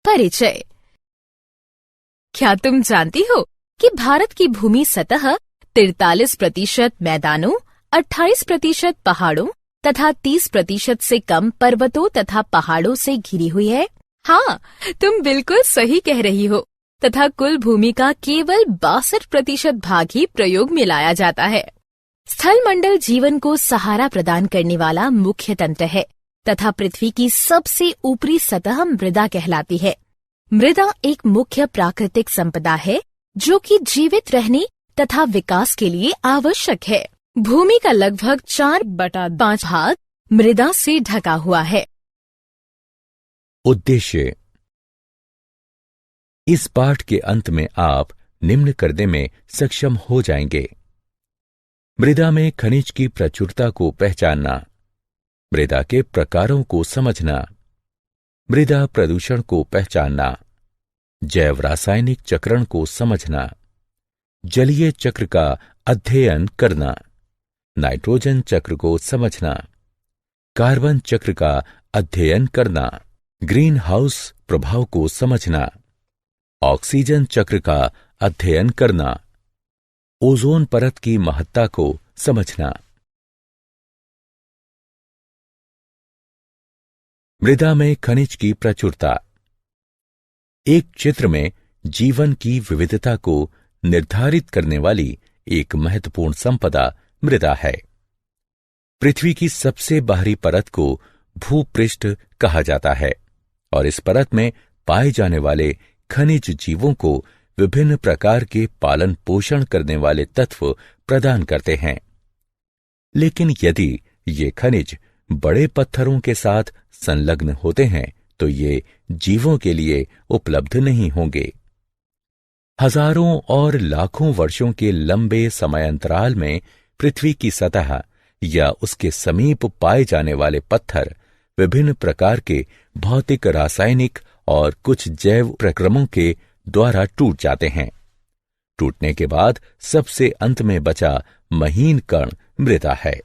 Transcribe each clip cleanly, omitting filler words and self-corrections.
परिचय। क्या तुम जानती हो कि भारत की भूमि सतह 43% मैदानों, 28% पहाड़ों तथा 30% से कम पर्वतों तथा पहाड़ों से घिरी हुई है? हाँ, तुम बिल्कुल सही कह रही हो। तथा कुल भूमि का केवल 62% भाग ही प्रयोग में लाया जाता है। स्थलमंडल जीवन को सहारा प्रदान करने वाला मुख्य तंत्र है तथा पृथ्वी की सबसे ऊपरी सतह मृदा कहलाती है। मृदा एक मुख्य प्राकृतिक संपदा है जो कि जीवित रहने तथा विकास के लिए आवश्यक है। भूमि का लगभग 4/5 भाग मृदा से ढका हुआ है। उद्देश्य। इस पाठ के अंत में आप निम्न करने में सक्षम हो जाएंगे: मृदा में खनिज की प्रचुरता को पहचानना, मृदा के प्रकारों को समझना, मृदा प्रदूषण को पहचानना, जैव रासायनिक चक्रण को समझना, जलीय चक्र का अध्ययन करना, नाइट्रोजन चक्र को समझना, कार्बन चक्र का अध्ययन करना, ग्रीन हाउस प्रभाव को समझना, ऑक्सीजन चक्र का अध्ययन करना, ओजोन परत की महत्ता को समझना। मृदा में खनिज की प्रचुरता। एक क्षेत्र में जीवन की विविधता को निर्धारित करने वाली एक महत्वपूर्ण संपदा मृदा है। पृथ्वी की सबसे बाहरी परत को भूपृष्ठ कहा जाता है और इस परत में पाए जाने वाले खनिज जीवों को विभिन्न प्रकार के पालन पोषण करने वाले तत्व प्रदान करते हैं। लेकिन यदि ये खनिज बड़े पत्थरों के साथ संलग्न होते हैं तो ये जीवों के लिए उपलब्ध नहीं होंगे। हजारों और लाखों वर्षों के लंबे समयांतराल में पृथ्वी की सतह या उसके समीप पाए जाने वाले पत्थर विभिन्न प्रकार के भौतिक, रासायनिक और कुछ जैव प्रक्रमों के द्वारा टूट जाते हैं। टूटने के बाद सबसे अंत में बचा महीन कण मृदा है।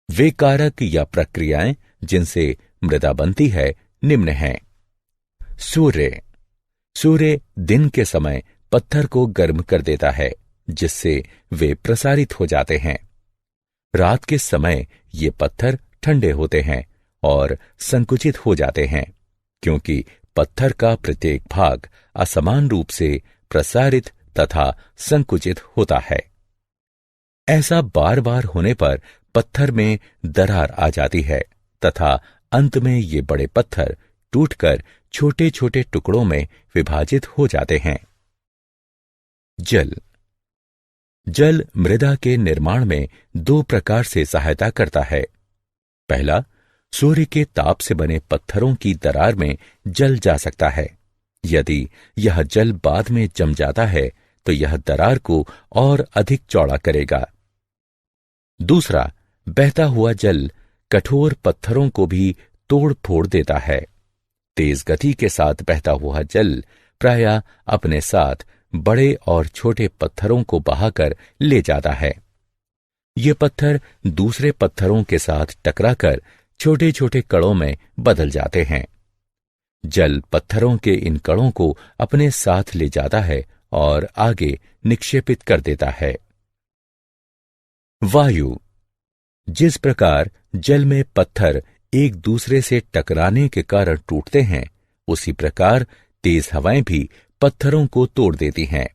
वे कारक या प्रक्रियाएं जिनसे मृदा बनती है निम्न हैं। सूर्य दिन के समय पत्थर को गर्म कर देता है जिससे वे प्रसारित हो जाते हैं। रात के समय ये पत्थर ठंडे होते हैं और संकुचित हो जाते हैं क्योंकि पत्थर का प्रत्येक भाग असमान रूप से प्रसारित तथा संकुचित होता है। ऐसा बार बार होने पर पत्थर में दरार आ जाती है तथा अंत में ये बड़े पत्थर टूटकर छोटे छोटे टुकड़ों में विभाजित हो जाते हैं। जल मृदा के निर्माण में दो प्रकार से सहायता करता है। पहला, सूर्य के ताप से बने पत्थरों की दरार में जल जा सकता है। यदि यह जल बाद में जम जाता है तो यह दरार को और अधिक चौड़ा करेगा। दूसरा, बहता हुआ जल कठोर पत्थरों को भी तोड़ फोड़ देता है। तेज गति के साथ बहता हुआ जल प्रायः अपने साथ बड़े और छोटे पत्थरों को बहाकर ले जाता है। ये पत्थर दूसरे पत्थरों के साथ टकराकर छोटे छोटे कणों में बदल जाते हैं। जल पत्थरों के इन कणों को अपने साथ ले जाता है और आगे निक्षेपित कर देता है। वायु। जिस प्रकार जल में पत्थर एक दूसरे से टकराने के कारण टूटते हैं, उसी प्रकार तेज हवाएं भी पत्थरों को तोड़ देती हैं।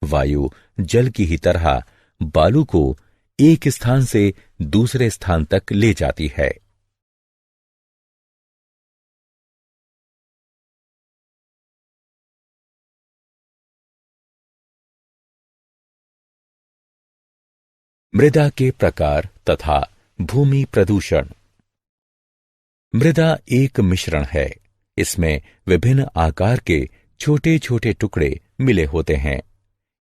वायु जल की ही तरह बालू को एक स्थान से दूसरे स्थान तक ले जाती है। मृदा के प्रकार तथा भूमि प्रदूषण। मृदा एक मिश्रण है। इसमें विभिन्न आकार के छोटे छोटे टुकड़े मिले होते हैं।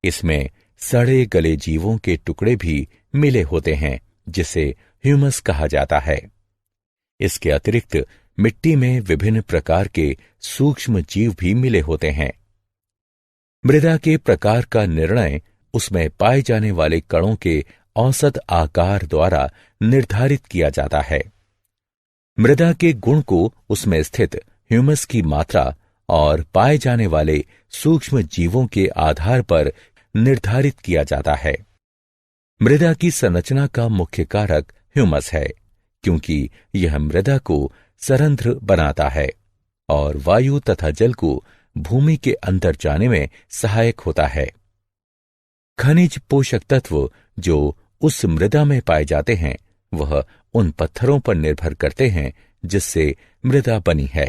इसमें सड़े गले जीवों के टुकड़े भी मिले होते हैं जिसे ह्यूमस कहा जाता है। इसके अतिरिक्त मिट्टी में विभिन्न प्रकार के सूक्ष्म जीव भी मिले होते हैं। मृदा के प्रकार का निर्णय उसमें पाए जाने वाले कणों के औसत आकार द्वारा निर्धारित किया जाता है। मृदा के गुण को उसमें स्थित ह्यूमस की मात्रा और पाए जाने वाले सूक्ष्म जीवों के आधार पर निर्धारित किया जाता है। मृदा की संरचना का मुख्य कारक ह्यूमस है, क्योंकि यह मृदा को सरंध्र बनाता है और वायु तथा जल को भूमि के अंदर जाने में सहायक होता है। खनिज पोषक तत्व जो उस मृदा में पाए जाते हैं वह उन पत्थरों पर निर्भर करते हैं जिससे मृदा बनी है।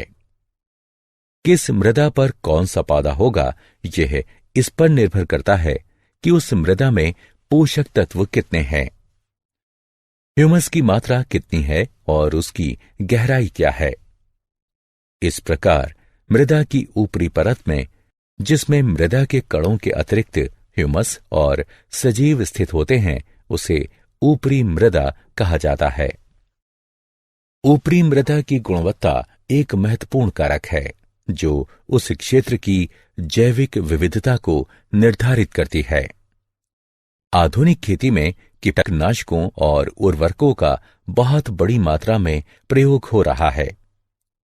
किस मृदा पर कौन सा पौधा होगा, यह इस पर निर्भर करता है कि उस मृदा में पोषक तत्व कितने हैं, ह्यूमस की मात्रा कितनी है और उसकी गहराई क्या है। इस प्रकार मृदा की ऊपरी परत में, जिसमें मृदा के कणों के अतिरिक्त ह्यूमस और सजीव स्थित होते हैं, उसे ऊपरी मृदा कहा जाता है। ऊपरी मृदा की गुणवत्ता एक महत्वपूर्ण कारक है जो उस क्षेत्र की जैविक विविधता को निर्धारित करती है। आधुनिक खेती में कीटनाशकों और उर्वरकों का बहुत बड़ी मात्रा में प्रयोग हो रहा है।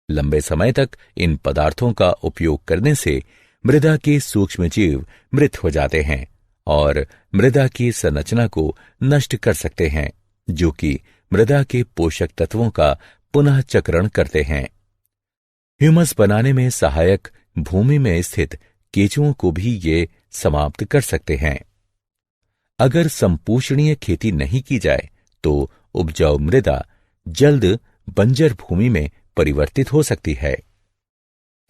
लंबे समय तक इन पदार्थों का उपयोग करने से मृदा के सूक्ष्मजीव मृत हो जाते हैं और मृदा की संरचना को नष्ट कर सकते हैं, जो कि मृदा के पोषक तत्वों का पुनः चक्रण करते हैं। ह्यूमस बनाने में सहायक भूमि में स्थित केंचुओं को भी ये समाप्त कर सकते हैं। अगर संपोषणीय खेती नहीं की जाए तो उपजाऊ मृदा जल्द बंजर भूमि में परिवर्तित हो सकती है।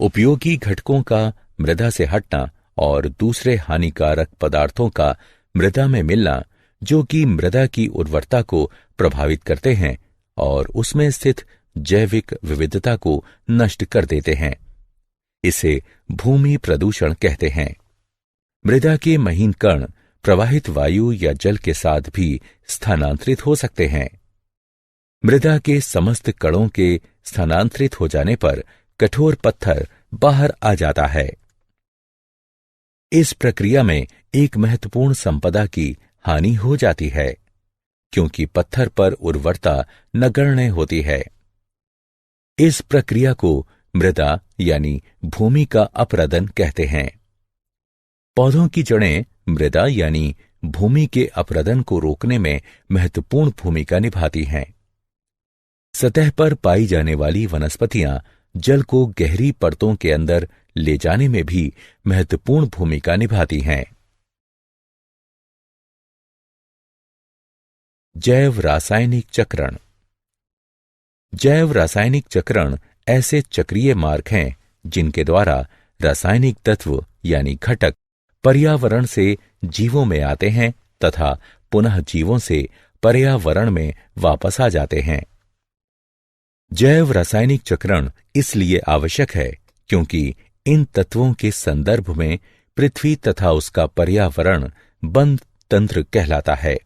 उपयोगी घटकों का मृदा से हटना और दूसरे हानिकारक पदार्थों का मृदा में मिलना, जो कि मृदा की उर्वरता को प्रभावित करते हैं और उसमें स्थित जैविक विविधता को नष्ट कर देते हैं, इसे भूमि प्रदूषण कहते हैं। मृदा के महीन कण प्रवाहित वायु या जल के साथ भी स्थानांतरित हो सकते हैं। मृदा के समस्त कणों के स्थानांतरित हो जाने पर कठोर पत्थर बाहर आ जाता है। इस प्रक्रिया में एक महत्वपूर्ण संपदा की हानि हो जाती है, क्योंकि पत्थर पर उर्वरता नगण्य होती है। इस प्रक्रिया को मृदा यानी भूमि का अपरदन कहते हैं। पौधों की जड़ें मृदा यानी भूमि के अपरदन को रोकने में महत्वपूर्ण भूमिका निभाती हैं। सतह पर पाई जाने वाली वनस्पतियां जल को गहरी परतों के अंदर ले जाने में भी महत्वपूर्ण भूमिका निभाती हैं। जैव रासायनिक चक्रण। जैव रासायनिक चक्रण ऐसे चक्रीय मार्ग हैं जिनके द्वारा रासायनिक तत्व यानी घटक पर्यावरण से जीवों में आते हैं तथा पुनः जीवों से पर्यावरण में वापस आ जाते हैं। जैव रासायनिक चक्रण इसलिए आवश्यक है क्योंकि इन तत्वों के संदर्भ में पृथ्वी तथा उसका पर्यावरण बंद तंत्र कहलाता है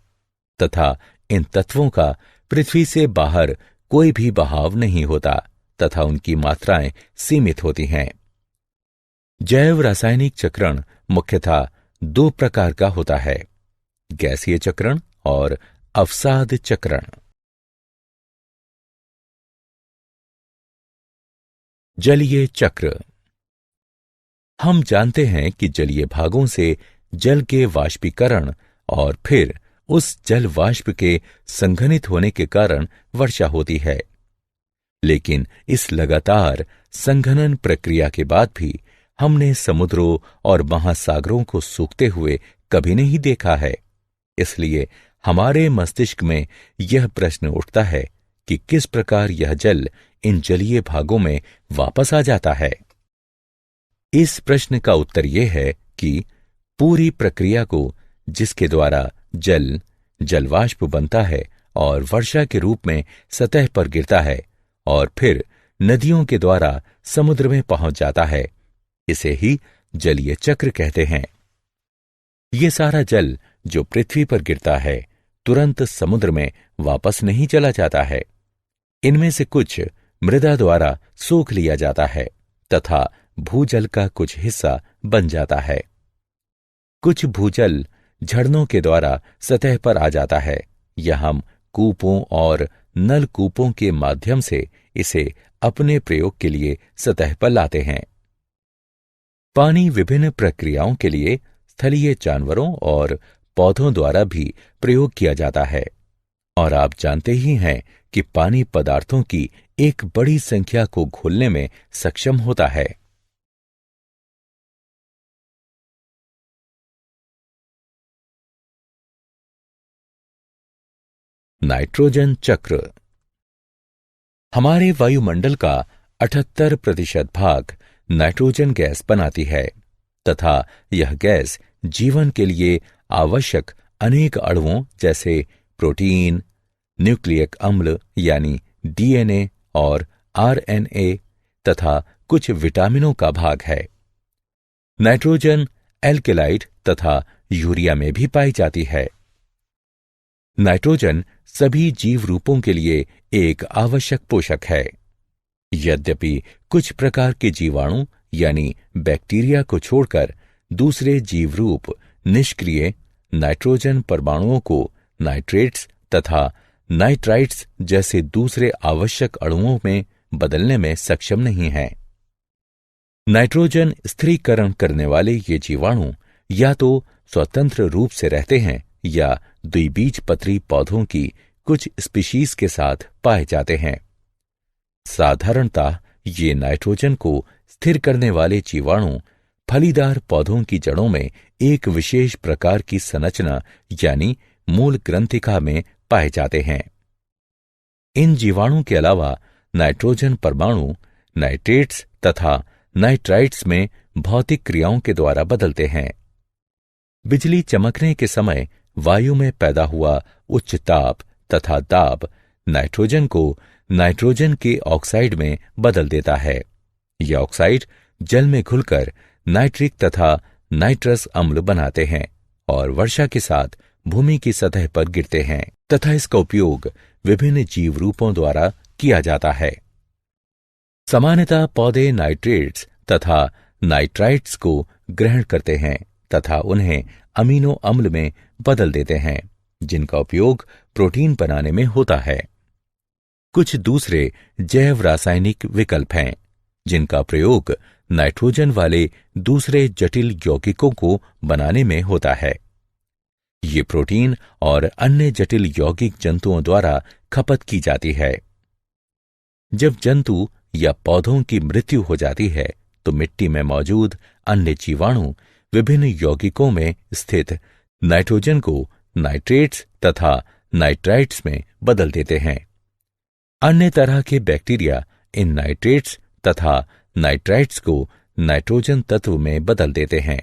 तथा इन तत्वों का पृथ्वी से बाहर कोई भी बहाव नहीं होता तथा उनकी मात्राएं सीमित होती हैं। जैव रासायनिक चक्रण मुख्यतः दो प्रकार का होता है, गैसीय चक्रण और अवसाद चक्रण। जलीय चक्र। हम जानते हैं कि जलीय भागों से जल के वाष्पीकरण और फिर उस जल वाष्प के संघनित होने के कारण वर्षा होती है, लेकिन इस लगातार संघनन प्रक्रिया के बाद भी हमने समुद्रों और महासागरों को सूखते हुए कभी नहीं देखा है। इसलिए हमारे मस्तिष्क में यह प्रश्न उठता है कि किस प्रकार यह जल इन जलीय भागों में वापस आ जाता है। इस प्रश्न का उत्तर यह है कि पूरी प्रक्रिया को, जिसके द्वारा जल जलवाष्प बनता है और वर्षा के रूप में सतह पर गिरता है और फिर नदियों के द्वारा समुद्र में पहुंच जाता है, इसे ही जलीय चक्र कहते हैं। ये सारा जल जो पृथ्वी पर गिरता है तुरंत समुद्र में वापस नहीं चला जाता है। इनमें से कुछ मृदा द्वारा सोख लिया जाता है तथा भूजल का कुछ हिस्सा बन जाता है। कुछ भूजल झरनों के द्वारा सतह पर आ जाता है या हम कूपों और नलकूपों के माध्यम से इसे अपने प्रयोग के लिए सतह पर लाते हैं। पानी विभिन्न प्रक्रियाओं के लिए स्थलीय जानवरों और पौधों द्वारा भी प्रयोग किया जाता है, और आप जानते ही हैं कि पानी पदार्थों की एक बड़ी संख्या को घोलने में सक्षम होता है। नाइट्रोजन चक्र। हमारे वायुमंडल का 78% भाग नाइट्रोजन गैस बनाती है तथा यह गैस जीवन के लिए आवश्यक अनेक अणुओं जैसे प्रोटीन, न्यूक्लिक अम्ल यानी डीएनए और आरएनए तथा कुछ विटामिनों का भाग है। नाइट्रोजन एल्केलाइड तथा यूरिया में भी पाई जाती है। नाइट्रोजन सभी जीव रूपों के लिए एक आवश्यक पोषक है। यद्यपि कुछ प्रकार के जीवाणु यानी बैक्टीरिया को छोड़कर दूसरे जीव रूप निष्क्रिय नाइट्रोजन परमाणुओं को नाइट्रेट्स तथा नाइट्राइट्स जैसे दूसरे आवश्यक अणुओं में बदलने में सक्षम नहीं हैं। नाइट्रोजन स्थिरीकरण करने वाले ये जीवाणु या तो स्वतंत्र रूप से रहते हैं या द्विबीजपत्री पौधों की कुछ स्पीशीज के साथ पाए जाते हैं। साधारणतः ये नाइट्रोजन को स्थिर करने वाले जीवाणु फलीदार पौधों की जड़ों में एक विशेष प्रकार की संरचना यानी मूल ग्रंथिका में पाए जाते हैं। इन जीवाणु के अलावा नाइट्रोजन परमाणु नाइट्रेट्स तथा नाइट्राइट्स में भौतिक क्रियाओं के द्वारा बदलते हैं। बिजली चमकने के समय वायु में पैदा हुआ उच्च ताप तथा दाब नाइट्रोजन को नाइट्रोजन के ऑक्साइड में बदल देता है। यह ऑक्साइड जल में घुलकर नाइट्रिक तथा नाइट्रस अम्ल बनाते हैं और वर्षा के साथ भूमि की सतह पर गिरते हैं तथा इसका उपयोग विभिन्न जीव रूपों द्वारा किया जाता है। सामान्यतः पौधे नाइट्रेट्स तथा नाइट्राइट्स को ग्रहण करते हैं तथा उन्हें अमीनो अम्ल में बदल देते हैं, जिनका उपयोग प्रोटीन बनाने में होता है। कुछ दूसरे जैव रासायनिक विकल्प हैं जिनका प्रयोग नाइट्रोजन वाले दूसरे जटिल यौगिकों को बनाने में होता है। ये प्रोटीन और अन्य जटिल यौगिक जंतुओं द्वारा खपत की जाती है। जब जंतु या पौधों की मृत्यु हो जाती है तो मिट्टी में मौजूद अन्य जीवाणु विभिन्न यौगिकों में स्थित नाइट्रोजन को नाइट्रेट्स तथा नाइट्राइट्स में बदल देते हैं। अन्य तरह के बैक्टीरिया इन नाइट्रेट्स तथा नाइट्राइट्स को नाइट्रोजन तत्व में बदल देते हैं।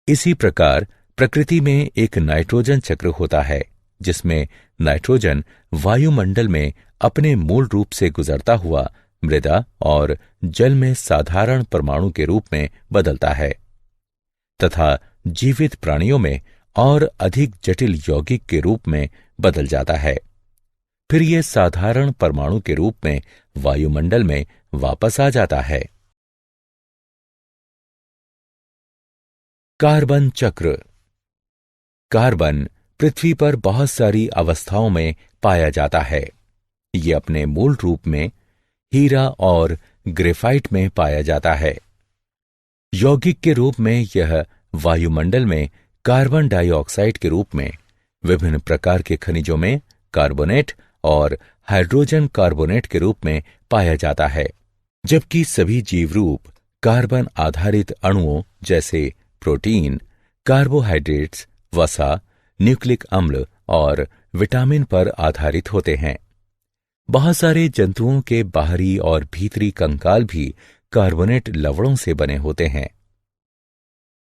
इसी प्रकार प्रकृति में एक नाइट्रोजन चक्र होता है जिसमें नाइट्रोजन वायुमंडल में अपने मूल रूप से गुजरता हुआ मृदा और जल में साधारण परमाणु के रूप में बदलता है तथा जीवित प्राणियों में और अधिक जटिल यौगिक के रूप में बदल जाता है। फिर यह साधारण परमाणु के रूप में वायुमंडल में वापस आ जाता है। कार्बन चक्र। कार्बन पृथ्वी पर बहुत सारी अवस्थाओं में पाया जाता है। ये अपने मूल रूप में हीरा और ग्रेफाइट में पाया जाता है। यौगिक के रूप में यह वायुमंडल में कार्बन डाइऑक्साइड के रूप में विभिन्न प्रकार के खनिजों में कार्बोनेट और हाइड्रोजन कार्बोनेट के रूप में पाया जाता है, जबकि सभी जीव रूप कार्बन आधारित अणुओं जैसे प्रोटीन, कार्बोहाइड्रेट्स, वसा, न्यूक्लिक अम्ल और विटामिन पर आधारित होते हैं। बहुत सारे जंतुओं के बाहरी और भीतरी कंकाल भी कार्बोनेट लवणों से बने होते हैं।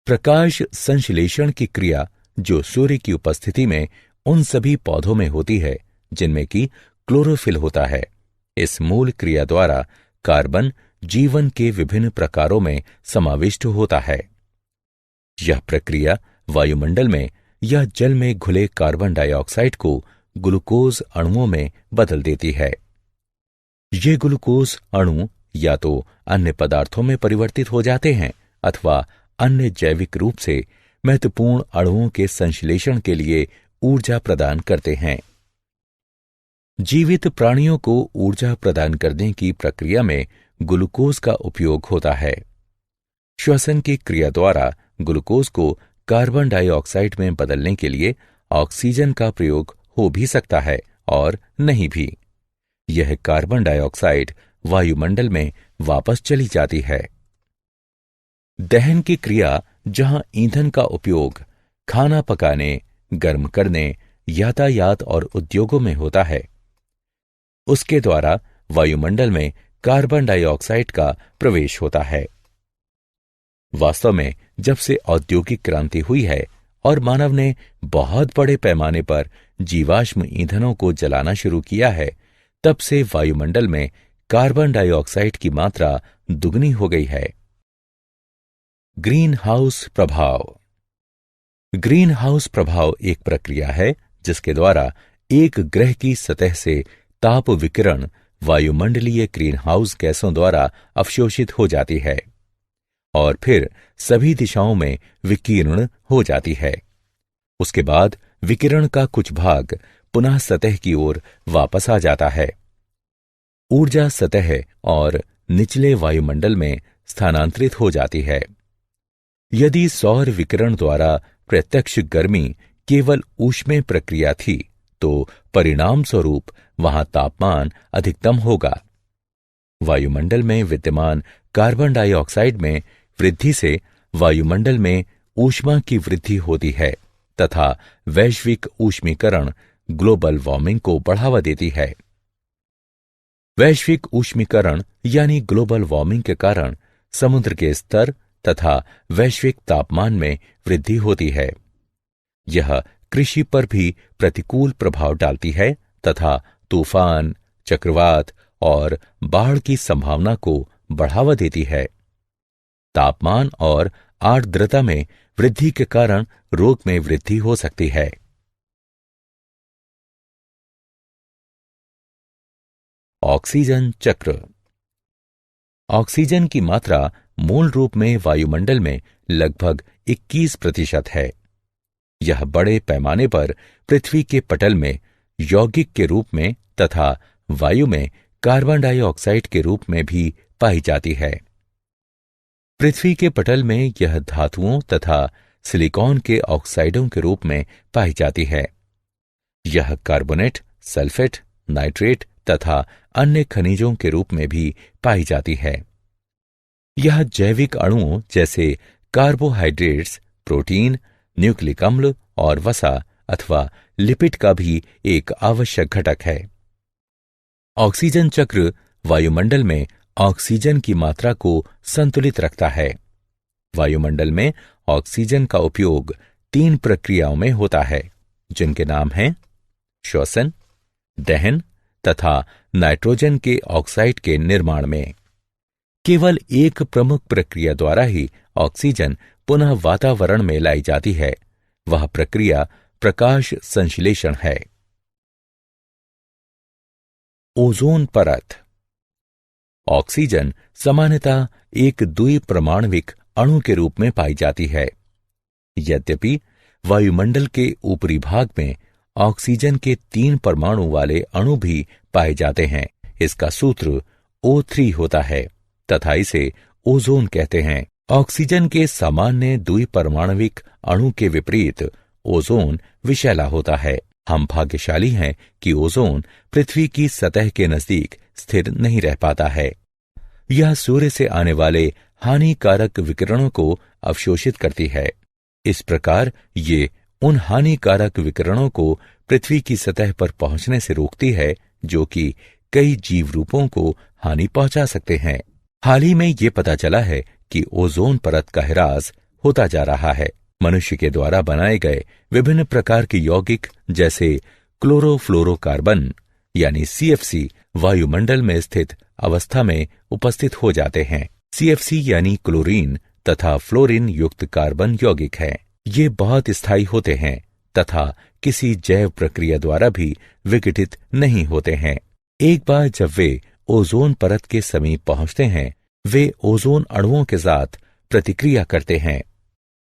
प्रकाश संश्लेषण की क्रिया जो सूर्य की उपस्थिति में उन सभी पौधों में होती है जिनमें कि क्लोरोफिल होता है, इस मूल क्रिया द्वारा कार्बन जीवन के विभिन्न प्रकारों में समाविष्ट होता है। यह प्रक्रिया वायुमंडल में या जल में घुले कार्बन डाइऑक्साइड को ग्लूकोज अणुओं में बदल देती है। ये ग्लूकोज अणु या तो अन्य पदार्थों में परिवर्तित हो जाते हैं अथवा अन्य जैविक रूप से महत्वपूर्ण अणुओं के संश्लेषण के लिए ऊर्जा प्रदान करते हैं। जीवित प्राणियों को ऊर्जा प्रदान करने की प्रक्रिया में ग्लूकोज का उपयोग होता है। श्वसन की क्रिया द्वारा ग्लूकोज को कार्बन डाइऑक्साइड में बदलने के लिए ऑक्सीजन का प्रयोग हो भी सकता है और नहीं भी। यह कार्बन डाइऑक्साइड वायुमंडल में वापस चली जाती है। दहन की क्रिया, जहां ईंधन का उपयोग खाना पकाने, गर्म करने, यातायात और उद्योगों में होता है, उसके द्वारा वायुमंडल में कार्बन डाइऑक्साइड का प्रवेश होता है। वास्तव में जब से औद्योगिक क्रांति हुई है और मानव ने बहुत बड़े पैमाने पर जीवाश्म ईंधनों को जलाना शुरू किया है, तब से वायुमंडल में कार्बन डाइऑक्साइड की मात्रा दुगनी हो गई है। ग्रीन हाउस प्रभाव। ग्रीन हाउस प्रभाव एक प्रक्रिया है जिसके द्वारा एक ग्रह की सतह से ताप विकिरण वायुमंडलीय ग्रीन हाउस गैसों द्वारा अवशोषित हो जाती है और फिर सभी दिशाओं में विकीर्ण हो जाती है। उसके बाद विकिरण का कुछ भाग पुनः सतह की ओर वापस आ जाता है। ऊर्जा सतह और निचले वायुमंडल में स्थानांतरित हो जाती है। यदि सौर विकिरण द्वारा प्रत्यक्ष गर्मी केवल ऊष्मीय प्रक्रिया थी, तो परिणाम स्वरूप वहां तापमान अधिकतम होगा। वायुमंडल में विद्यमान कार्बन डाइऑक्साइड में वृद्धि से वायुमंडल में ऊष्मा की वृद्धि होती है तथा वैश्विक ऊष्मीकरण ग्लोबल वार्मिंग को बढ़ावा देती है। वैश्विक ऊष्मीकरण यानी ग्लोबल वार्मिंग के कारण समुद्र के स्तर तथा वैश्विक तापमान में वृद्धि होती है। यह कृषि पर भी प्रतिकूल प्रभाव डालती है तथा तूफान, चक्रवात और बाढ़ की संभावना को बढ़ावा देती है। तापमान और आर्द्रता में वृद्धि के कारण रोग में वृद्धि हो सकती है। ऑक्सीजन चक्र। ऑक्सीजन की मात्रा मूल रूप में वायुमंडल में लगभग 21% है। यह बड़े पैमाने पर पृथ्वी के पटल में यौगिक के रूप में तथा वायु में कार्बन डाइऑक्साइड के रूप में भी पाई जाती है। पृथ्वी के पटल में यह धातुओं तथा सिलिकॉन के ऑक्साइडों के रूप में पाई जाती है। यह कार्बोनेट, सल्फेट, नाइट्रेट तथा अन्य खनिजों के रूप में भी पाई जाती है। यह जैविक अणुओं जैसे कार्बोहाइड्रेट्स, प्रोटीन, न्यूक्लिक अम्ल और वसा अथवा लिपिड का भी एक आवश्यक घटक है। ऑक्सीजन चक्र वायुमंडल में ऑक्सीजन की मात्रा को संतुलित रखता है। वायुमंडल में ऑक्सीजन का उपयोग 3 प्रक्रियाओं में होता है, जिनके नाम हैं श्वसन, दहन तथा नाइट्रोजन के ऑक्साइड के निर्माण में। केवल एक प्रमुख प्रक्रिया द्वारा ही ऑक्सीजन पुनः वातावरण में लाई जाती है। वह प्रक्रिया प्रकाश संश्लेषण है। ओजोन परत। ऑक्सीजन सामान्यतः एक द्विपरमाणविक अणु के रूप में पाई जाती है। यद्यपि वायुमंडल के ऊपरी भाग में ऑक्सीजन के 3 परमाणु वाले अणु भी पाए जाते हैं। इसका सूत्र O3 होता है तथा इसे ओजोन कहते हैं। ऑक्सीजन के सामान्य द्विपरमाणविक अणु के विपरीत ओजोन विषैला होता है। हम भाग्यशाली हैं कि ओजोन पृथ्वी की सतह के नजदीक स्थिर नहीं रह पाता है। यह सूर्य से आने वाले हानिकारक विकिरणों को अवशोषित करती है। इस प्रकार ये उन हानिकारक विकिरणों को पृथ्वी की सतह पर पहुंचने से रोकती है, जो कि कई जीव रूपों को हानि पहुंचा सकते हैं। हाल ही में ये पता चला है कि ओजोन परत का ह्रास होता जा रहा है। मनुष्य के द्वारा बनाए गए विभिन्न प्रकार के यौगिक जैसे क्लोरोफ्लोरोकार्बन यानी CFC वायुमंडल में स्थित अवस्था में उपस्थित हो जाते हैं। CFC यानी क्लोरीन तथा फ्लोरीन युक्त कार्बन यौगिक हैं। ये बहुत स्थायी होते हैं तथा किसी जैव प्रक्रिया द्वारा भी विघटित नहीं होते हैं। एक बार जब वे ओजोन परत के समीप पहुंचते हैं, वे ओजोन अणुओं के साथ प्रतिक्रिया करते हैं।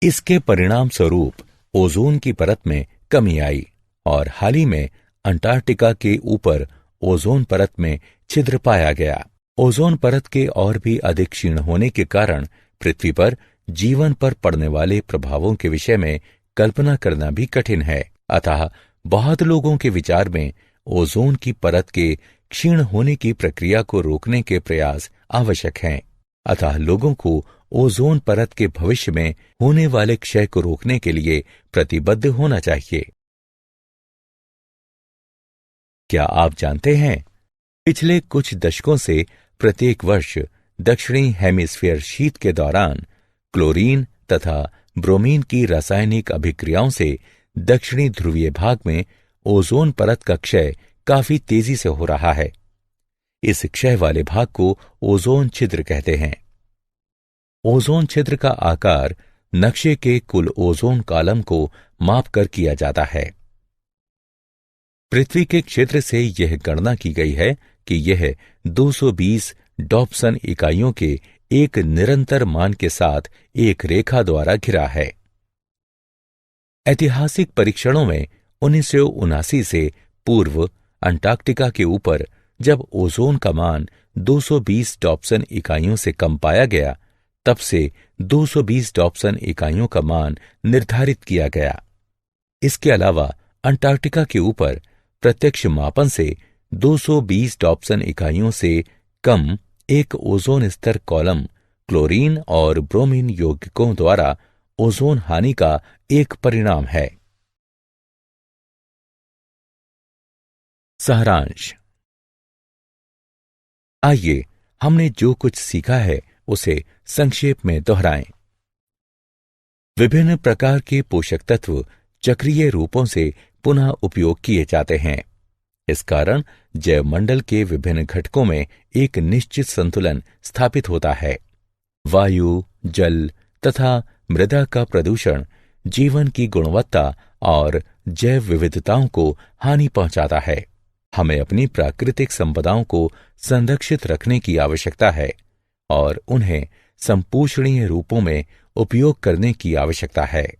इसके परिणाम स्वरूप ओजोन की परत में कमी आई और हाल ही में अंटार्कटिका के ऊपर ओजोन परत में छिद्र पाया गया। ओजोन परत के और भी अधिक क्षीण होने के कारण पृथ्वी पर जीवन पर पड़ने वाले प्रभावों के विषय में कल्पना करना भी कठिन है। अतः बहुत लोगों के विचार में ओजोन की परत के क्षीण होने की प्रक्रिया को रोकने के प्रयास आवश्यक हैं। अतः लोगों को ओजोन परत के भविष्य में होने वाले क्षय को रोकने के लिए प्रतिबद्ध होना चाहिए। क्या आप जानते हैं, पिछले कुछ दशकों से प्रत्येक वर्ष दक्षिणी हेमिस्फीयर शीत के दौरान क्लोरीन तथा ब्रोमीन की रासायनिक अभिक्रियाओं से दक्षिणी ध्रुवीय भाग में ओजोन परत का क्षय काफी तेजी से हो रहा है। इस क्षय वाले भाग को ओजोन छिद्र कहते हैं। ओजोन छिद्र का आकार नक्शे के कुल ओजोन कॉलम को मापकर किया जाता है। पृथ्वी के क्षेत्र से यह गणना की गई है कि यह 220 डॉप्सन इकाइयों के एक निरंतर मान के साथ एक रेखा द्वारा घिरा है। ऐतिहासिक परीक्षणों में 1979 से पूर्व अंटार्कटिका के ऊपर जब ओजोन का मान 220 डॉप्सन इकाइयों से कम पाया गया, तब से 220 डॉप्सन इकाइयों का मान निर्धारित किया गया। इसके अलावा अंटार्कटिका के ऊपर प्रत्यक्ष मापन से 220 डॉप्सन इकाइयों से कम एक ओजोन स्तर कॉलम क्लोरीन और ब्रोमीन यौगिकों द्वारा ओजोन हानि का एक परिणाम है। सारांश। आइए हमने जो कुछ सीखा है उसे संक्षेप में दोहराएं। विभिन्न प्रकार के पोषक तत्व चक्रीय रूपों से पुनः उपयोग किए जाते हैं। इस कारण जैवमंडल के विभिन्न घटकों में एक निश्चित संतुलन स्थापित होता है। वायु, जल तथा मृदा का प्रदूषण जीवन की गुणवत्ता और जैव विविधताओं को हानि पहुंचाता है। हमें अपनी प्राकृतिक संपदाओं को संरक्षित रखने की आवश्यकता है और उन्हें संपोषणीय रूपों में उपयोग करने की आवश्यकता है।